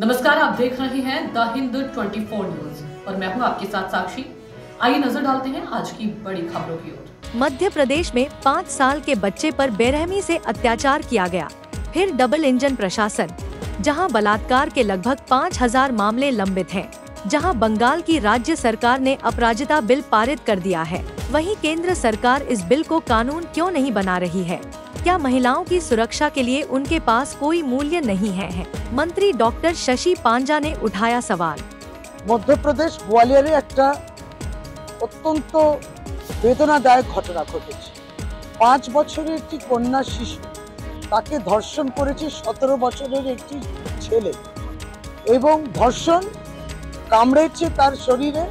नमस्कार, आप देख रहे हैं द हिंद 24 न्यूज और मैं हूं आपके साथ साक्षी। आइए नजर डालते हैं आज की बड़ी खबरों की ओर। मध्य प्रदेश में 5 साल के बच्चे पर बेरहमी से अत्याचार किया गया। फिर डबल इंजन प्रशासन, जहां बलात्कार के लगभग 5000 मामले लंबित हैं, जहां बंगाल की राज्य सरकार ने अपराजिता बिल पारित कर दिया है, वहीं केंद्र सरकार इस बिल को कानून क्यों नहीं बना रही है? क्या महिलाओं की सुरक्षा के लिए उनके पास कोई मूल्य नहीं है? मंत्री डॉक्टर शशि पांजा ने उठाया सवाल। मध्य प्रदेश ग्वालियरे একটা অত্যন্ত বেদনাদায়ক ঘটনা ঘটেছে। 5 বছরের একটি কন্যা শিশু, তাকে ধর্ষণ করেছে 17 বছরের একটি ছেলে এবং ধর্ষণ কামড়েছে তার শরীরে।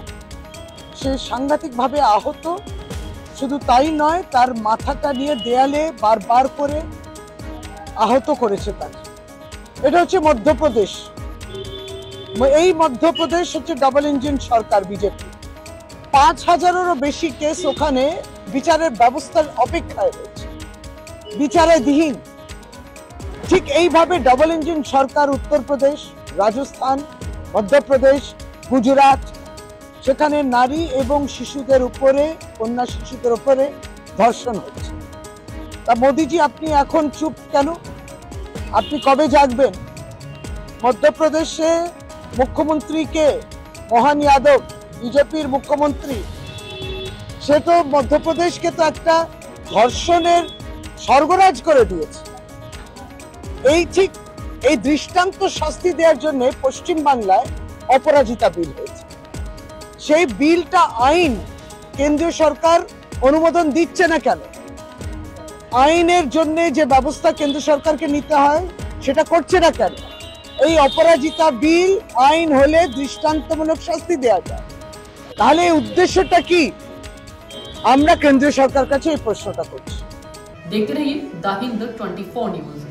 সে সাংঘাতিকভাবে আহত। শুধু তাই নয়, তার মাথাটা নিয়ে দেয়ালে বারবার করে আহত করেছে তাকে। এটা হচ্ছে মধ্যপ্রদেশ। এই মধ্যপ্রদেশ হচ্ছে ডাবল ইঞ্জিন সরকার বিজেপি। 5000-এরও বেশি কেস ওখানে বিচারের ব্যবস্থার অপেক্ষায় রয়েছে, বিচারাধীন। ঠিক এইভাবে ডাবল ইঞ্জিন সরকার উত্তরপ্রদেশ, রাজস্থান, মধ্যপ্রদেশ, গুজরাট, সেখানে নারী এবং শিশুদের উপরে, কন্যা শিশুদের উপরে ধর্ষণ হচ্ছে। তা মোদিজি, আপনি এখন চুপ কেন? আপনি কবে জাগবেন? মধ্যপ্রদেশে মুখ্যমন্ত্রী কে? মোহন যাদব, বিজেপির মুখ্যমন্ত্রী। সে তো মধ্যপ্রদেশকে তো একটা ধর্ষণের স্বর্গরাজ করে দিয়েছে। এই দৃষ্টান্ত শাস্তি দেওয়ার জন্য পশ্চিম বাংলায় অপরাজিতা বিল হয়েছে। সেই বিলটা আইন কেন্দ্রীয় সরকার অনুমোদন দিচ্ছে না কেন? আইনের জন্য যে ব্যবস্থা কেন্দ্র সরকারকে নিতে হয় সেটা করছে না কেন? এই অপরাজিতা বিল আইন হলে দৃষ্টান্তমূলক শাস্তি দেওয়া যায়, তাহলে এই উদ্দেশ্যটা কি? আমরা কেন্দ্রীয় সরকার কাছে এই প্রশ্নটা করছি। देखते रहिए द हिंद 24 न्यूज।